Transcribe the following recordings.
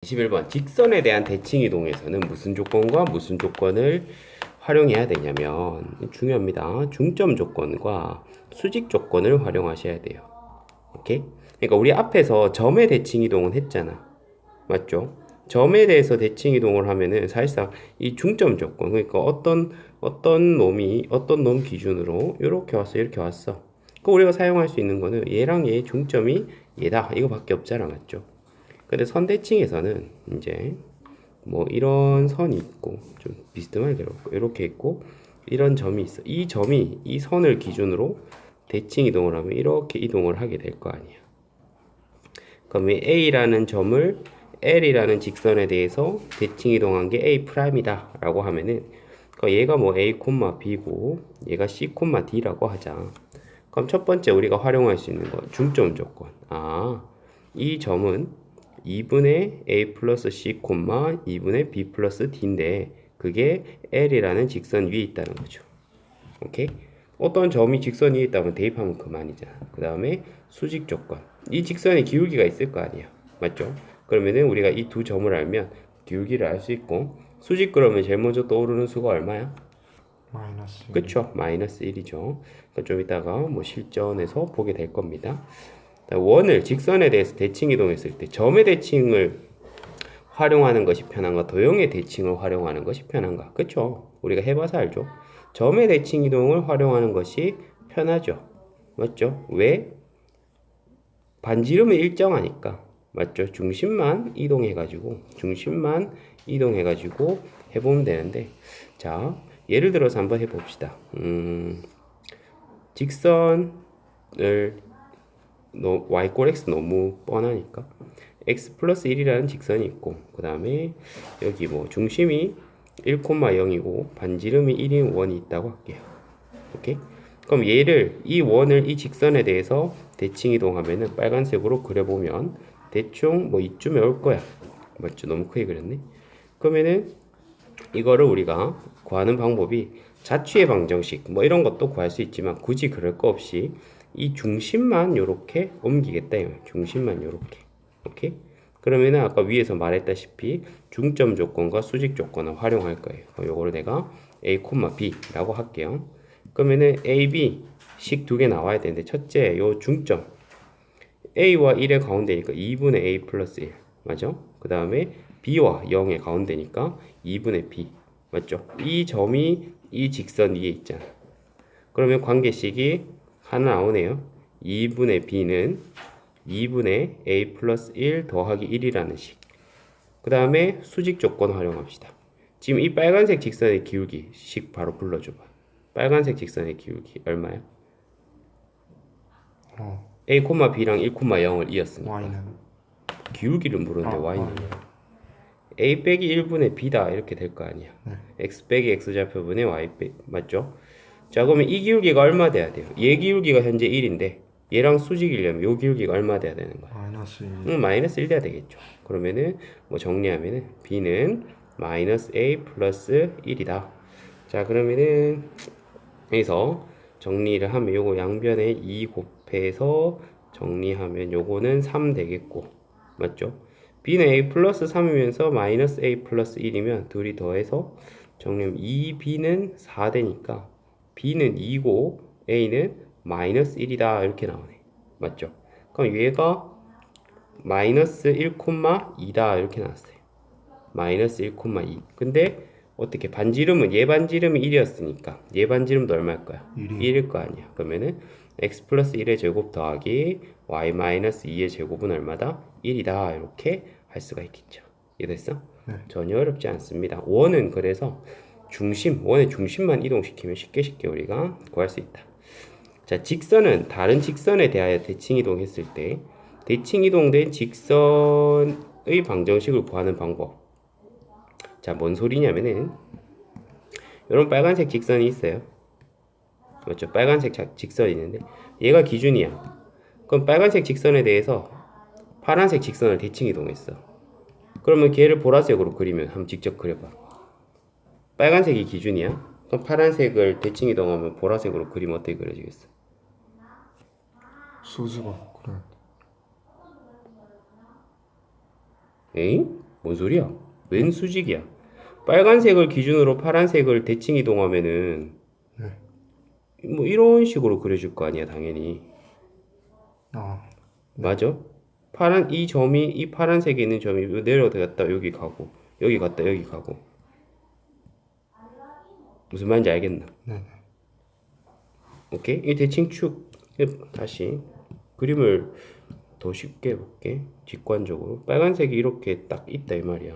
21번 직선에 대한 대칭 이동에서는 무슨 조건과 무슨 조건을 활용해야 되냐면 중요합니다. 중점 조건과 수직 조건을 활용하셔야 돼요. 오케이? 그러니까 우리 앞에서 점의 대칭 이동은 했잖아. 맞죠? 점에 대해서 대칭 이동을 하면은 사실상 이 중점 조건, 그러니까 어떤 놈 기준으로 이렇게 왔어, 이렇게 왔어. 그 우리가 사용할 수 있는 거는 얘랑 얘의 중점이 얘다, 이거밖에 없잖아. 맞죠? 근데 선 대칭에서는 이제 뭐 이런 선이 있고 좀 비스듬하게 이렇게 있고 이런 점이 있어. 이 점이 이 선을 기준으로 대칭 이동을 하면 이렇게 이동을 하게 될 거 아니야. 그럼 이 A라는 점을 L이라는 직선에 대해서 대칭 이동한 게 A'이다 라고 하면은 얘가 뭐 A, B고 얘가 C, D라고 하자. 그럼 첫 번째 우리가 활용할 수 있는 건 중점 조건. 이 점은 2분의 A 플러스 C, 2분의 B 플러스 D인데 그게 L이라는 직선 위에 있다는 거죠. 오케이? 어떤 점이 직선 위에 있다면 대입하면 그만이잖아. 그 다음에 수직 조건. 이 직선에 기울기가 있을 거 아니야. 맞죠? 그러면은 우리가 이 두 점을 알면 기울기를 알 수 있고 수직 그러면 제일 먼저 떠오르는 수가 얼마야? 마이너스 1. 그쵸? 마이너스 1이죠. 그러니까 좀 이따가 뭐 실전에서 보게 될 겁니다. 원을 직선에 대해서 대칭 이동했을 때 점의 대칭을 활용하는 것이 편한가 도형의 대칭을 활용하는 것이 편한가? 그쵸? 우리가 해봐서 알죠? 점의 대칭 이동을 활용하는 것이 편하죠. 맞죠? 왜? 반지름은 일정하니까. 맞죠? 중심만 이동해가지고 해보면 되는데, 자, 예를 들어서 한번 해봅시다. 직선을 y 꼴 x 너무 뻔하니까 x 플러스 1이라는 직선이 있고 그 다음에 여기 뭐 중심이 1,0이고 반지름이 1인 원이 있다고 할게요. 오케이? 그럼 이 원을 이 직선에 대해서 대칭 이동하면은 빨간색으로 그려보면 대충 뭐 이쯤에 올 거야. 맞죠? 너무 크게 그렸네. 그러면은 이거를 우리가 구하는 방법이 자취의 방정식 뭐 이런 것도 구할 수 있지만 굳이 그럴 거 없이 이 중심만 요렇게 옮기겠다. 중심만 요렇게. 오케이? 그러면은 아까 위에서 말했다시피 중점 조건과 수직 조건을 활용할 거예요. 요거를 내가 A, B라고 할게요. 그러면은 A, B 식 두 개 나와야 되는데 첫째 요 중점 A와 1의 가운데니까 2분의 A 플러스 1 맞죠? 그 다음에 B와 0의 가운데니까 2분의 B 맞죠? 이 점이 이 직선 위에 있잖아. 그러면 관계식이 하나 나오네요. 2분의 B는 2분의 A 플러스 1 더하기 1이라는 식. 그 다음에 수직 조건 활용합시다. 지금 이 빨간색 직선의 기울기 식 바로 불러줘봐. 빨간색 직선의 기울기 얼마야? A, B랑 1, 0을 이었으니까 Y는 기울기를 물었는데 Y는 Y는 A 빼기 1분의 B다 이렇게 될 거 아니야. 네. X 빼기 X좌표분의 Y 빼 맞죠? 자 그러면 이 기울기가 얼마 돼야 돼요? 얘 기울기가 현재 1인데 얘랑 수직이려면 요 기울기가 얼마 돼야 되는 거야? 마이너스 1. 마이너스 1 돼야 되겠죠. 그러면은 뭐 정리하면은 B는 마이너스 A 플러스 1이다. 자 그러면은 여기서 정리를 하면 요거 양변에 2 곱해서 정리하면 요거는 3 되겠고 맞죠? B는 A 플러스 3이면서 마이너스 A 플러스 1이면 둘이 더해서 정리하면 2B는 4 되니까 B는 2고 A는 마이너스 1이다 이렇게 나오네. 맞죠? 그럼 얘가 마이너스 1,2다 이렇게 나왔어요. 마이너스 1,2 근데 어떻게 반지름은 얘 반지름이 1이었으니까 얘 반지름도 얼마일 거야? 1일 거 아니야. 그러면은 x 플러스 1의 제곱 더하기 y 마이너스 2의 제곱은 얼마다? 1이다 이렇게 할 수가 있겠죠. 이해됐어? 네. 전혀 어렵지 않습니다. 원은 그래서 원의 중심만 이동시키면 쉽게 우리가 구할 수 있다. 자, 직선은 다른 직선에 대하여 대칭 이동했을 때 대칭 이동된 직선의 방정식을 구하는 방법. 자, 뭔 소리냐면은 이런 빨간색 직선이 있어요. 맞죠? 빨간색 직선이 있는데 얘가 기준이야. 그럼 빨간색 직선에 대해서 파란색 직선을 대칭 이동했어. 그러면 걔를 보라색으로 그리면 한번 직접 그려봐. 빨간색이 기준이야. 그럼 파란색을 대칭 이동하면 보라색으로 그리면 어떻게 그려지겠어? 수직으로 그래. 에잉? 뭔 소리야? 웬 수직이야? 빨간색을 기준으로 파란색을 대칭 이동하면은 네. 뭐 이런 식으로 그려줄 거 아니야, 당연히. 아, 맞아? 파란 이 점이 이 파란색에 있는 점이 내려갔다 여기 가고 여기 갔다 여기 가고 무슨 말인지 알겠나? 네. 오케이? 이 대칭축 다시 그림을 더 쉽게 해볼게. 직관적으로 빨간색이 이렇게 딱 있다 이 말이야.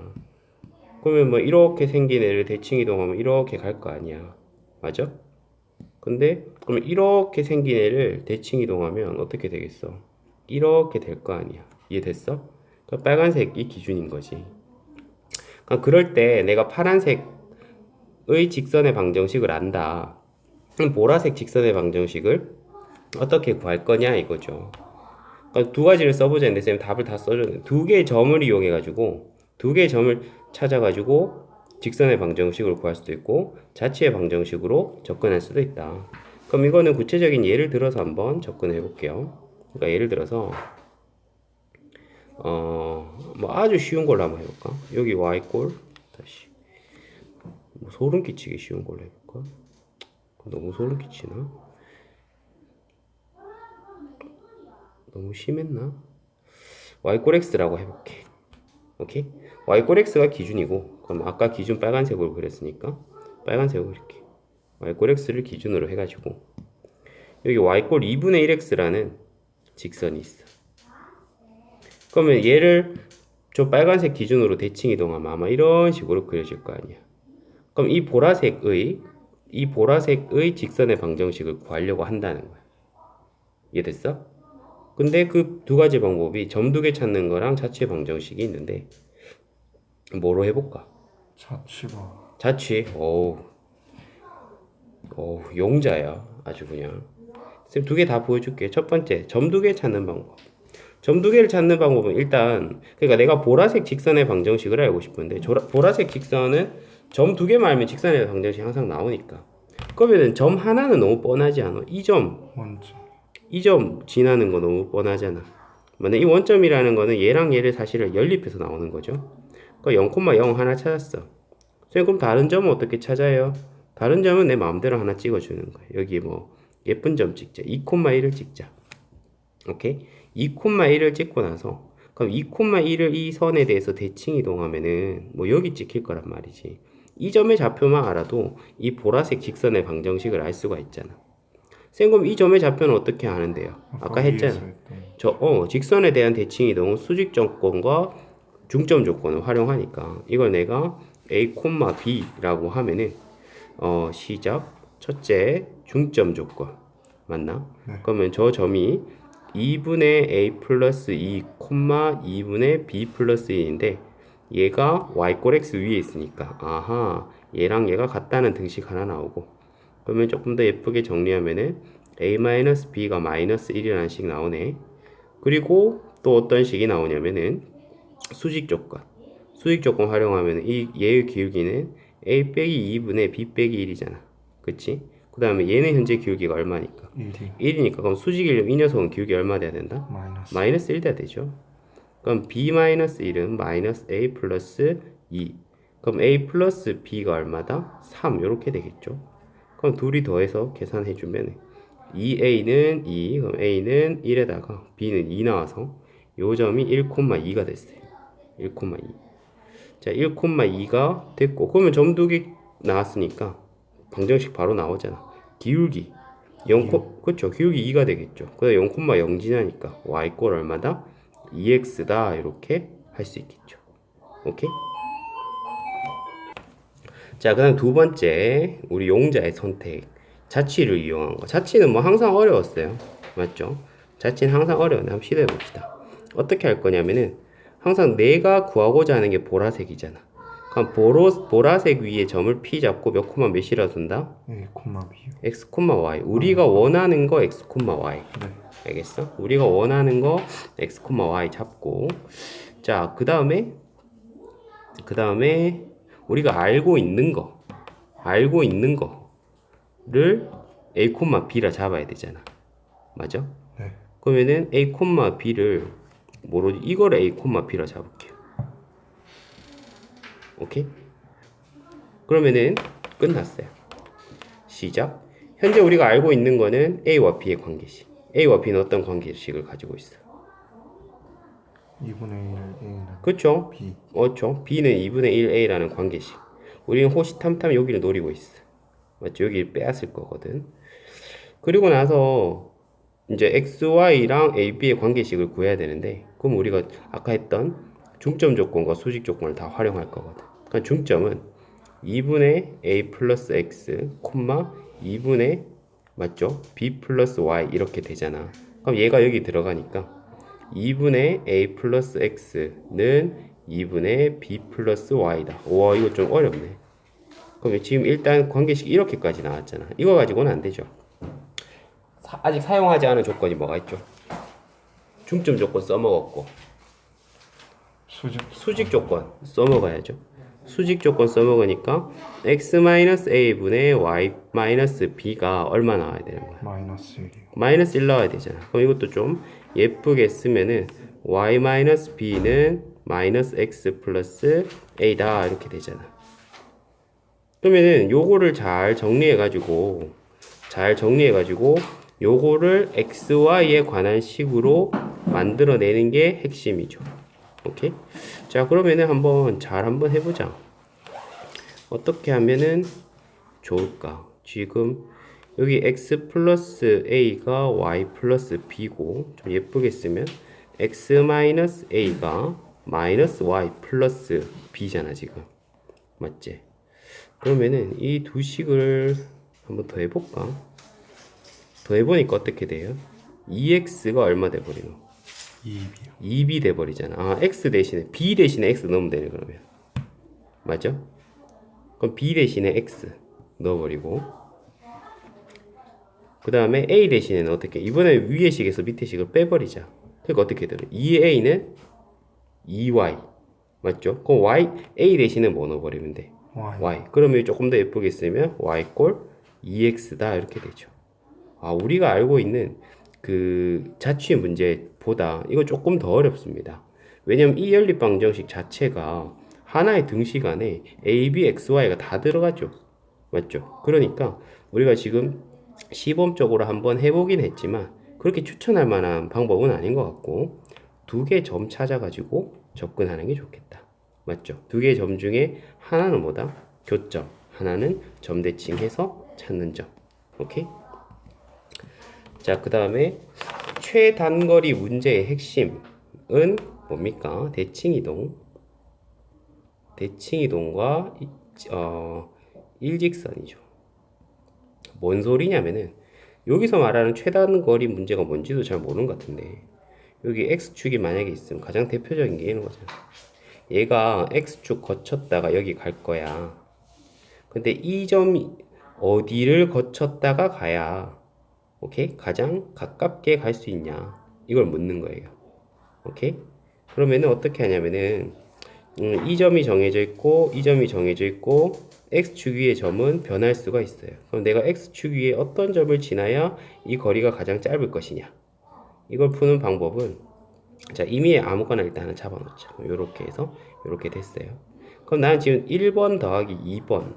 그러면 뭐 이렇게 생긴 애를 대칭 이동하면 이렇게 갈 거 아니야. 맞아? 근데 그러면 이렇게 생긴 애를 대칭 이동하면 어떻게 되겠어? 이렇게 될 거 아니야. 이해됐어? 그러니까 빨간색이 기준인 거지. 그러니까 그럴 때 내가 파란색의 직선의 방정식을 안다. 그럼 보라색 직선의 방정식을 어떻게 구할 거냐 이거죠. 그러니까 두 가지를 써보자 했는데 쌤 답을 다 써줬는데 두 개의 점을 이용해가지고 두 개의 점을 찾아가지고 직선의 방정식을 구할 수도 있고 자치의 방정식으로 접근할 수도 있다. 그럼 이거는 구체적인 예를 들어서 한번 접근해 볼게요. 그러니까 예를 들어서 뭐 아주 쉬운 걸로 한번 해볼까? 여기 y꼴 다시 뭐 소름 끼치기 쉬운 걸로 해볼까? 너무 소름 끼치나? 너무 심했나? y꼴 x라고 해볼게. 오케이? y꼴 x가 기준이고 그럼 아까 기준 빨간색으로 그렸으니까 빨간색으로 그릴게. y꼴 x를 기준으로 해가지고 여기 y꼴 2분의 1x라는 직선이 있어. 그러면 얘를 저 빨간색 기준으로 대칭 이동하면 아마 이런 식으로 그려질 거 아니야. 그럼 이 보라색의 직선의 방정식을 구하려고 한다는 거야. 이해됐어? 근데 그 두 가지 방법이 점 두 개 찾는 거랑 자취의 방정식이 있는데 뭐로 해볼까? 자취가. 자취. 용자야. 아주 그냥. 쌤 두 개 다 보여줄게. 첫 번째, 점 두 개 찾는 방법. 점 두 개를 찾는 방법은 일단 그러니까 내가 보라색 직선의 방정식을 알고 싶은데 보라색 직선은 점 두 개만 알면 직선의 방정식이 항상 나오니까. 그러면은 점 하나는 너무 뻔하지 않아? 원점. 이 점 지나는 거 너무 뻔하잖아. 맞네. 이 원점이라는 거는 얘랑 얘를 사실은 연립해서 나오는 거죠. 그러니까 0,0 하나 찾았어. 선생님 그럼 다른 점은 어떻게 찾아요? 다른 점은 내 마음대로 하나 찍어주는 거야. 여기 뭐 예쁜 점 찍자. 2,1을 찍자. 오케이? 2,1을 찍고 나서 그럼 2,1을 이 선에 대해서 대칭 이동하면은 뭐 여기 찍힐 거란 말이지. 이 점의 좌표만 알아도 이 보라색 직선의 방정식을 알 수가 있잖아. 쌤 그럼 이 점의 좌표는 어떻게 아는데요? 아까 했잖아. 직선에 대한 대칭 이동은 수직 조건과 중점 조건을 활용하니까 이걸 내가 a, b라고 하면은 시작 첫째 중점 조건 맞나? 네. 그러면 저 점이 2분의 a 플러스 2, 2분의 b 플러스 1인데 얘가 y꼴 x 위에 있으니까 아하 얘랑 얘가 같다는 등식 하나 나오고 그러면 조금 더 예쁘게 정리하면은 a-b가 마이너스 1이라는 식 나오네. 그리고 또 어떤 식이 나오냐면은 수직 조건 활용하면 이 얘의 기울기는 a 빼기 2분의 b 빼기 1이잖아. 그치? 그 다음에 얘는 현재 기울기가 얼마니까? 1이니까 그럼 수직이려면 이 녀석은 기울기 얼마 돼야 된다? 마이너스 1 돼야 되죠. 그럼 b-1은 마이너스 a 플러스 2. 그럼 a 플러스 b가 얼마다? 3 이렇게 되겠죠. 그럼 둘이 더해서 계산해주면 2a는 2, 그럼 a는 1에다가 b는 2 나와서 요 점이 1,2가 됐어요. 1,2. 자, 1,2가 됐고 그러면 점 두 개 나왔으니까 방정식 바로 나오잖아. 기울기 0, 그렇죠. 기울기 2가 되겠죠. 그래서 0,0 지나니까 y꼴 얼마다? 2x다 이렇게 할 수 있겠죠. 오케이? 자, 그다음 두 번째 우리 용자의 선택 자취를 이용한 거. 자취는 뭐 항상 어려웠어요. 맞죠? 자취는 항상 어려운데 한번 시도해 봅시다. 어떻게 할 거냐면은 항상 내가 구하고자 하는 게 보라색이잖아. 그럼 보라색 위에 점을 P 잡고 몇 콤마 몇이라 둔다? A, B요. x, y. 우리가 원하는 거 x, y. 네. 알겠어? 우리가 원하는 거 x, y 잡고 자, 그 다음에 우리가 알고 있는 거를 a, b라 잡아야 되잖아. 맞아? 네. 그러면은 a, b를 뭐로 이거를 a, b라 잡을게요. 오케이? 그러면은 끝났어요. 시작. 현재 우리가 알고 있는 거는 A와 B의 관계식. A와 B는 어떤 관계식을 가지고 있어? 2분의 1 A는 그쵸? B. 그렇죠. B는 2분의 1 A라는 관계식. 우리는 호시탐탐 여기를 노리고 있어. 맞죠? 여기를 빼앗을 거거든. 그리고 나서 이제 XY랑 AB의 관계식을 구해야 되는데, 그럼 우리가 아까 했던 중점 조건과 수직 조건을 다 활용할 거거든. 그러니까 중점은 2분의 A 플러스 X, 2분의 맞죠? B 플러스 Y 이렇게 되잖아. 그럼 얘가 여기 들어가니까 2분의 A 플러스 X는 2분의 B 플러스 Y다. 와, 이거 좀 어렵네. 그럼 지금 일단 관계식 이렇게까지 나왔잖아. 이거 가지고는 안 되죠. 아직 사용하지 않은 조건이 뭐가 있죠? 중점 조건 써먹었고 수직 조건 써먹어야죠. 수직 조건 써먹으니까 x-a분의 y-b가 얼마 나와야 되는 거야? 마이너스 1이요. 마이너스 1 나와야 되잖아. 그럼 이것도 좀 예쁘게 쓰면은 y-b는 마이너스 x 플러스 a다 이렇게 되잖아. 그러면은 요거를 잘 정리해가지고 요거를 xy에 관한 식으로 만들어내는 게 핵심이죠. 오케이? 자, 그러면은 한번 해보자. 어떻게 하면은 좋을까? 지금 여기 x 플러스 a가 y 플러스 b고 좀 예쁘게 쓰면 x 마이너스 a가 마이너스 y 플러스 b잖아 지금. 맞지? 그러면은 이 두 식을 한번 더 해볼까? 더 해보니까 어떻게 돼요? 2x가 얼마 돼버리노? 2B요. 2b 돼버리잖아. 아, x 대신에 b 대신에 x 넣으면 되네 그러면. 맞죠? 그럼 b 대신에 x 넣어버리고 그 다음에 a 대신에는 어떻게? 이번에 위의 식에서 밑의 식을 빼버리자. 그러니까 어떻게 되나? 2a는 2y 맞죠? 그럼 a 대신에 뭐 넣어버리면 돼? y. 그러면 조금 더 예쁘게 쓰면 y 꼴 2x다 이렇게 되죠. 아, 우리가 알고 있는 그 자취의 문제보다 이거 조금 더 어렵습니다. 왜냐면 이 연립방정식 자체가 하나의 등식 안에 a, b, x, y가 다 들어가죠. 맞죠? 그러니까 우리가 지금 시범적으로 한번 해보긴 했지만 그렇게 추천할 만한 방법은 아닌 것 같고 두 개 점 찾아가지고 접근하는 게 좋겠다. 맞죠? 두 개 점 중에 하나는 뭐다? 교점, 하나는 점 대칭해서 찾는 점. 오케이? 자, 그 다음에 최단거리 문제의 핵심은 뭡니까? 대칭이동과 일직선이죠. 뭔 소리냐면은 여기서 말하는 최단거리 문제가 뭔지도 잘 모르는 것 같은데 여기 x축이 만약에 있으면 가장 대표적인 게 이런 거잖아. 얘가 x축 거쳤다가 여기 갈 거야. 근데 이 점이 어디를 거쳤다가 가야 오케이? 가장 가깝게 갈 수 있냐? 이걸 묻는 거예요. 오케이? 그러면은 어떻게 하냐면은 이 점이 정해져 있고 이 점이 정해져 있고 x축 위의 점은 변할 수가 있어요. 그럼 내가 x축 위에 어떤 점을 지나야 이 거리가 가장 짧을 것이냐? 이걸 푸는 방법은 자, 임의의 아무거나 일단 하나 잡아놓자. 요렇게 해서 요렇게 됐어요. 그럼 나는 지금 1번 더하기 2번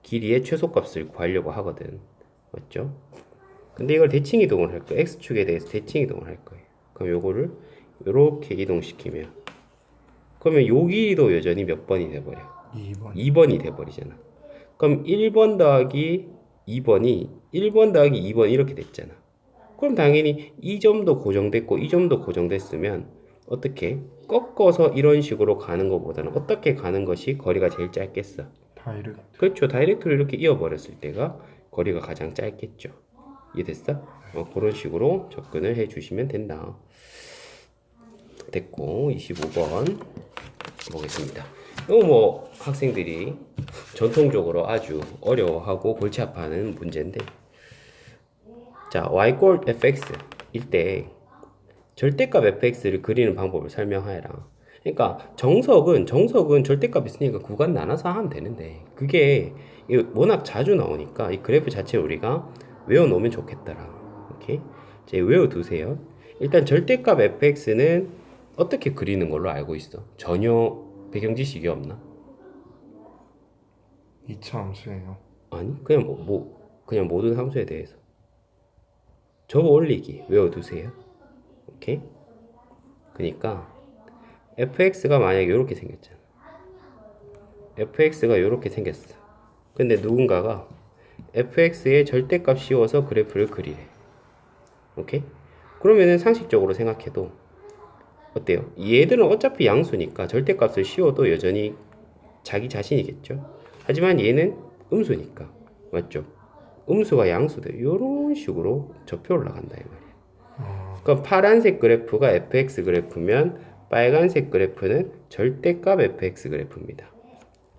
길이의 최소값을 구하려고 하거든. 맞죠? 근데 이걸 대칭 이동을 할 거예요. x축에 대해서 대칭 이동을 할 거예요. 그럼 요거를 요렇게 이동시키면 그러면 요 길이도 여전히 몇 번이 돼버려? 2번. 2번이 돼버리잖아. 그럼 1번 더하기 2번 이렇게 됐잖아. 그럼 당연히 이 점도 고정됐고 이 점도 고정됐으면 어떻게 꺾어서 이런 식으로 가는 것보다는 어떻게 가는 것이 거리가 제일 짧겠어? 다이렉트. 그렇죠. 다이렉트로 이렇게 이어버렸을 때가 거리가 가장 짧겠죠. 이해됐어? 그런 식으로 접근을 해 주시면 된다. 됐고 25번 보겠습니다. 이거 뭐 학생들이 전통적으로 아주 어려워하고 골치 아파하는 문제인데 자, y꼴 fx 일 때 절대값 fx를 그리는 방법을 설명하여라. 그러니까 정석은 절대값 있으니까 구간 나눠서 하면 되는데 그게 워낙 자주 나오니까 이 그래프 자체 우리가 외워놓으면 좋겠더라. 오케이? 이제 외워두세요. 일단 절대값 fx는 어떻게 그리는 걸로 알고 있어? 전혀 배경 지식이 없나? 2차 함수예요. 아니 그냥 그냥 모든 함수에 대해서 접어 올리기 외워두세요. 오케이? 그러니까 fx가 만약에 이렇게 생겼잖아. fx가 이렇게 생겼어. 근데 누군가가 fx의 절대값 씌워서 그래프를 그리래. 오케이? 그러면은 상식적으로 생각해도 어때요? 얘들은 어차피 양수니까 절대값을 씌워도 여전히 자기 자신이겠죠. 하지만 얘는 음수니까 맞죠? 음수가 양수돼. 이런 식으로 접혀 올라간다 이 말이야. 그럼 파란색 그래프가 fx 그래프면 빨간색 그래프는 절대값 fx 그래프입니다.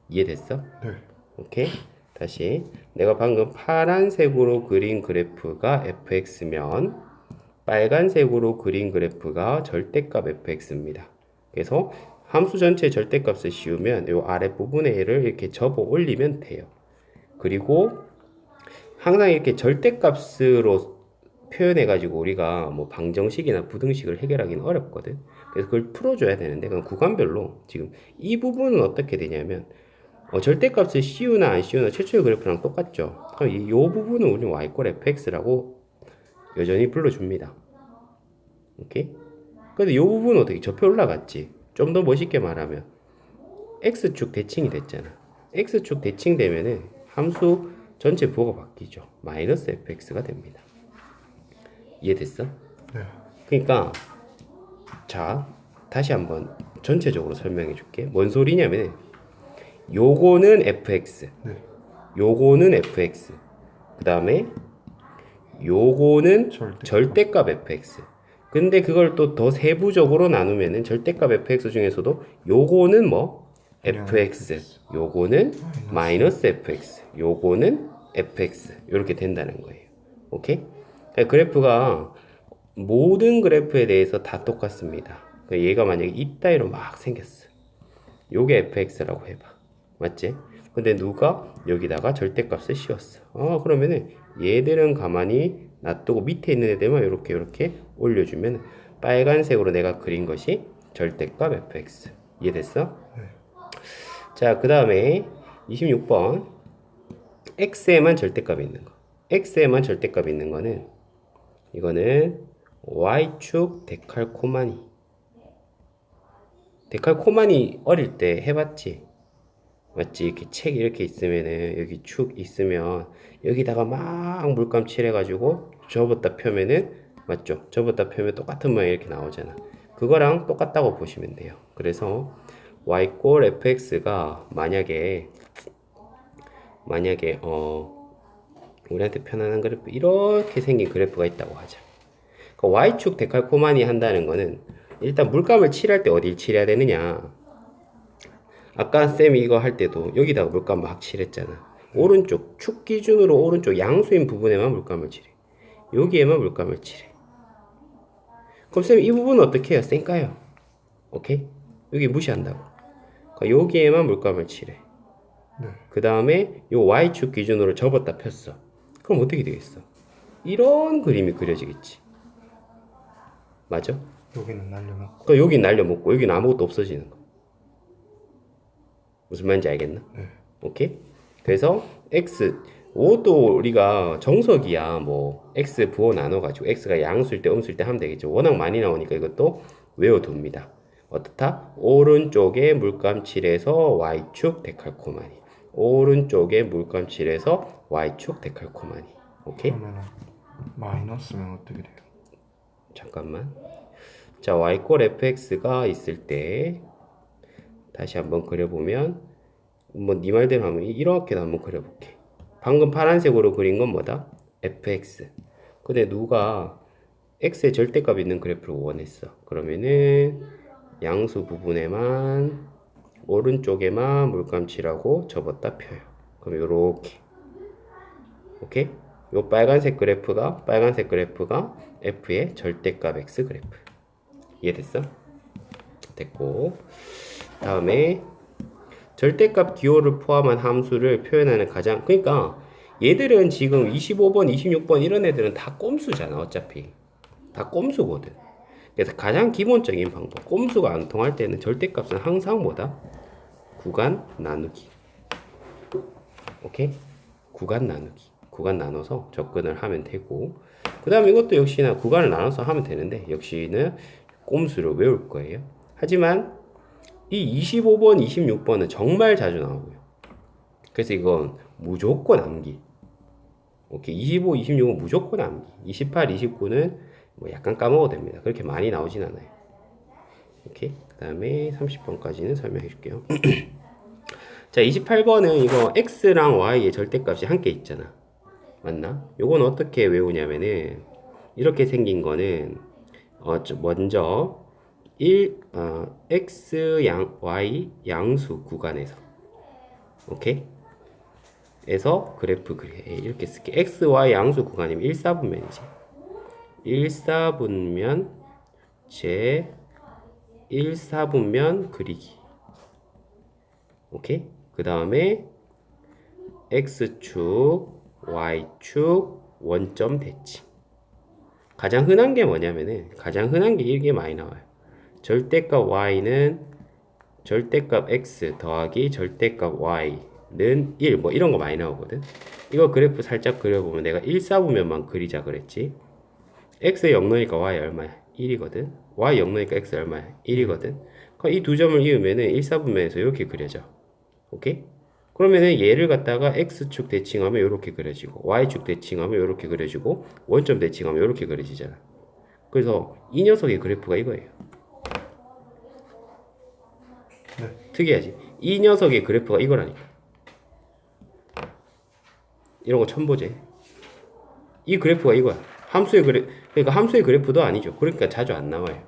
이해됐어? 네. 오케이. 다시 내가 방금 파란색으로 그린 그래프가 fx면 빨간색으로 그린 그래프가 절대값 fx입니다. 그래서 함수 전체 절대값을 씌우면 이 아랫부분에 얘를 이렇게 접어 올리면 돼요. 그리고 항상 이렇게 절대값으로 표현해 가지고 우리가 뭐 방정식이나 부등식을 해결하기는 어렵거든. 그래서 그걸 풀어줘야 되는데 그럼 구간별로 지금 이 부분은 어떻게 되냐면 절대값을 씌우나 안 씌우나 최초의 그래프랑 똑같죠. 그럼 이 부분은 우리는 y 꼴 fx라고 여전히 불러줍니다. 오케이? 근데 이 부분은 어떻게 접혀 올라갔지? 좀 더 멋있게 말하면 x축 대칭이 됐잖아. x축 대칭되면은 함수 전체 부호가 바뀌죠. 마이너스 fx가 됩니다. 이해됐어? 네. 그러니까 자 다시 한번 전체적으로 설명해 줄게. 뭔 소리냐면 요거는 fx, 네. 요거는 fx, 그 다음에 요거는 절대값 fx. 근데 그걸 또 더 세부적으로 나누면은 절대값 fx 중에서도 요거는 뭐 fx, 요거는 마이너스 fx, 요거는 fx 이렇게 된다는 거예요. 오케이? 그러니까 그래프가 모든 그래프에 대해서 다 똑같습니다. 그러니까 얘가 만약에 이따위로 막 생겼어. 요게 fx라고 해봐. 맞지? 근데 누가 여기다가 절대값을 씌웠어. 그러면은 얘들은 가만히 놔두고 밑에 있는 애들만 이렇게 올려주면 빨간색으로 내가 그린 것이 절대값 fx. 이해됐어? 네. 자, 그 다음에 26번 x에만 절대값이 있는 거. x에만 절대값이 있는 거는 이거는 y축 데칼코마니. 데칼코마니 어릴 때 해봤지? 맞지? 이렇게 책 이렇게 있으면은 여기 축 있으면 여기다가 막 물감 칠해가지고 접었다 펴면은 맞죠? 접었다 펴면 똑같은 모양 이렇게 나오잖아. 그거랑 똑같다고 보시면 돼요. 그래서 y꼴 fx가 만약에 우리한테 편안한 그래프 이렇게 생긴 그래프가 있다고 하자. 그러니까 y축 데칼코마니 한다는 거는 일단 물감을 칠할 때 어딜 칠해야 되느냐? 아까 쌤이 이거 할 때도 여기다가 물감 막 칠했잖아. 오른쪽 축 기준으로 오른쪽 양수인 부분에만 물감을 칠해. 여기에만 물감을 칠해. 그럼 쌤 이 부분은 어떻게 해요? 쌩까요? 오케이? 여기 무시한다고. 그러니까 여기에만 물감을 칠해. 네. 그 다음에 요 y축 기준으로 접었다 폈어. 그럼 어떻게 되겠어? 이런 그림이 그려지겠지. 맞아? 여기는 날려먹고. 그러니까 여긴 날려먹고 여기는 아무것도 없어지는 거. 무슨 말인지 알겠나? 네. 오케이? 그래서 x 5도 우리가 정석이야 뭐 x 부호 나눠가지고 x가 양수일 때 음수일 때 하면 되겠죠. 워낙 많이 나오니까 이것도 외워둡니다. 어떻다? 오른쪽에 물감칠해서 y축 데칼코마니. 오른쪽에 물감칠해서 y축 데칼코마니. 오케이? 그러면은 마이너스면 어떻게 돼요? 잠깐만. 자, y꼴 fx가 있을 때 다시 한번 그려보면 뭐 네 말대로 하면 이렇게도 한번 그려볼게. 방금 파란색으로 그린 건 뭐다? fx. 근데 누가 x의 절대값 있는 그래프를 원했어. 그러면은 양수 부분에만 오른쪽에만 물감칠하고 접었다 펴요. 그럼 요렇게. 오케이? 요 빨간색 그래프가 f의 절대값 x 그래프. 이해됐어? 됐고. 다음에 절대값 기호를 포함한 함수를 표현하는 가장 그러니까 얘들은 지금 25번, 26번 이런 애들은 다 꼼수잖아. 어차피 다 꼼수거든. 그래서 가장 기본적인 방법 꼼수가 안 통할 때는 절대값은 항상 뭐다? 구간 나누기. 오케이? 구간 나누기. 구간 나눠서 접근을 하면 되고, 그 다음에 이것도 역시나 구간을 나눠서 하면 되는데, 역시는 꼼수를 외울 거예요. 하지만 이 25번, 26번은 정말 자주 나오고요. 그래서 이건 무조건 암기. 오케이. 25, 26은 무조건 암기. 28, 29는 뭐 약간 까먹어도 됩니다. 그렇게 많이 나오진 않아요. 오케이. 그 다음에 30번까지는 설명해 줄게요. 자, 28번은 이거 x랑 y의 절대값이 함께 있잖아. 맞나? 요건 어떻게 외우냐면은 이렇게 생긴 거는 먼저 x y 양수 구간에서 오케이? 에서 그래프 그래. 이렇게 쓸게. x y 양수 구간이면 1사분면이지. 1사분면 제 1사분면 그리기. 오케이? 그 다음에 x축, y축, 원점 대칭. 가장 흔한 게 뭐냐면은 가장 흔한 게 이게 많이 나와요. 절대값 y는 절대값 x 더하기 절대값 y는 1. 뭐 이런 거 많이 나오거든. 이거 그래프 살짝 그려보면 내가 1사분면만 그리자 그랬지. x 0 넣으니까 y 얼마야? 1이거든. y 0 넣으니까 x 얼마야? 1이거든. 그럼 이 두 점을 이으면은 1사분면에서 이렇게 그려져. 오케이? 그러면은 얘를 갖다가 x축 대칭하면 이렇게 그려지고 y축 대칭하면 이렇게 그려지고 원점 대칭하면 이렇게 그려지잖아. 그래서 이 녀석의 그래프가 이거예요. 네. 특이하지? 이 녀석의 그래프가 이거라니까. 이런 거 처음 보지? 이 그래프가 이거야. 그러니까 함수의 그래프도 아니죠. 그러니까 자주 안 나와요.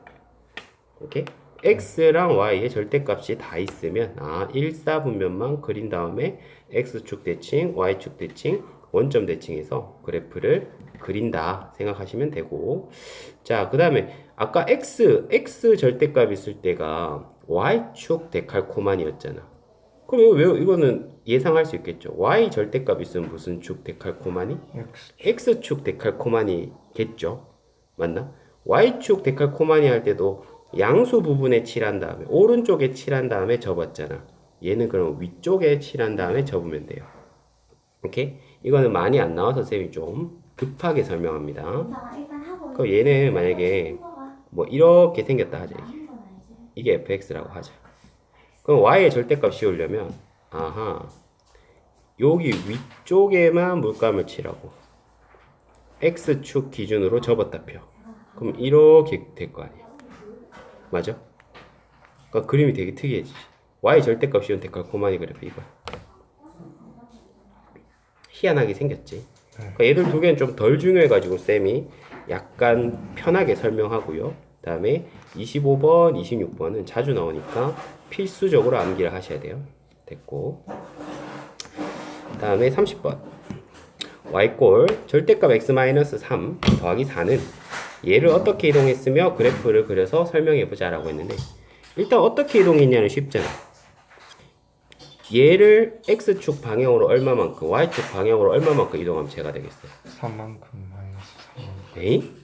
오케이? x랑 y의 절대값이 다 있으면 1사분면만 그린 다음에 x축 대칭, y축 대칭, 원점 대칭해서 그래프를 그린다 생각하시면 되고, 자, 그 다음에 아까 x 절대값 있을 때가 y축 데칼코만이었잖아. 그럼 이거는 예상할 수 있겠죠. y 절대값 있으면 무슨 축 데칼코만이? x축 데칼코만이겠죠. 맞나? y축 데칼코만이 할 때도 양수 부분에 칠한 다음에 오른쪽에 칠한 다음에 접었잖아. 얘는 그럼 위쪽에 칠한 다음에 접으면 돼요. 오케이? 이거는 많이 안 나와서 쌤이 좀 급하게 설명합니다. 그럼 얘는 만약에 뭐 이렇게 생겼다 하자. 이게 fx라고 하자. 그럼 y의 절대값 씌우려면 여기 위쪽에만 물감을 칠하고 x축 기준으로 접었다 펴. 그럼 이렇게 될 거 아니야. 맞아? 그러니까 그림이 되게 특이해지지. y 절대값 씌운 데칼코마니 그래프 이거야. 희한하게 생겼지. 그러니까 얘들 두 개는 좀 덜 중요해가지고 쌤이 약간 편하게 설명하고요. 그 다음에 25번, 26번은 자주 나오니까 필수적으로 암기를 하셔야 돼요. 됐고. 그 다음에 30번. y꼴 절대값 x-3 더하기 4는 얘를 어떻게 이동했으며 그래프를 그려서 설명해보자 라고 했는데, 일단 어떻게 이동했냐는 쉽잖아. 얘를 x축 방향으로 얼마만큼, y축 방향으로 얼마만큼 이동하면 제가 되겠어요? 3만큼 마이너스 3만큼. 에이?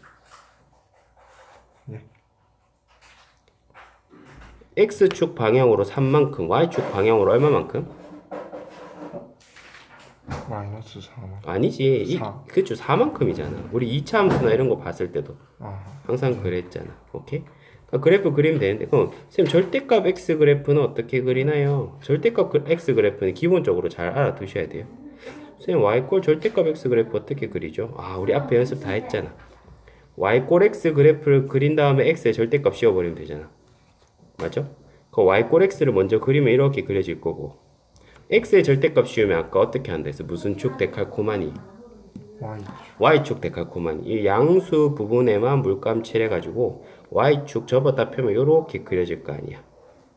예. x축 방향으로 3만큼, y축 방향으로 얼마만큼? 마이너스 4만큼. 아니지. 4. 그쵸, 4만큼이잖아. 우리 2차 함수나 이런 거 봤을 때도 아, 항상 그랬잖아. 오케이? 그러니까 그래프 그리면 되는데, 그럼 쌤 절대값 x 그래프는 어떻게 그리나요? 절대값 x 그래프는 기본적으로 잘 알아두셔야 돼요. 쌤 y꼴 절대값 x 그래프 어떻게 그리죠? 우리 앞에 연습 다 했잖아. y꼴 x 그래프를 그린 다음에 x의 절대값 씌워버리면 되잖아. 맞죠? 그 y꼴 x를 먼저 그리면 이렇게 그려질 거고, x의 절대값 씌우면 아까 어떻게 한다 했어? 무슨 축 데칼코마니? Y축. y축 데칼코마니. 이 양수 부분에만 물감 칠해가지고 y축 접었다 펴면 이렇게 그려질 거 아니야.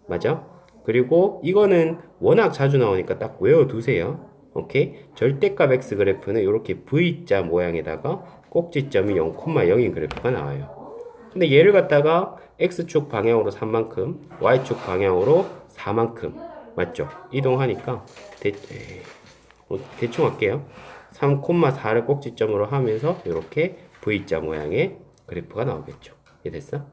맞아? 그리고 이거는 워낙 자주 나오니까 딱 외워두세요. 오케이? 절대값 x 그래프는 이렇게 V자 모양에다가 꼭지점이 0,0인 그래프가 나와요. 근데 얘를 갖다가 x축 방향으로 3만큼, y축 방향으로 4만큼, 맞죠? 이동하니까 대충 할게요. 3,4를 꼭지점으로 하면서 이렇게 V자 모양의 그래프가 나오겠죠. 이해 됐어?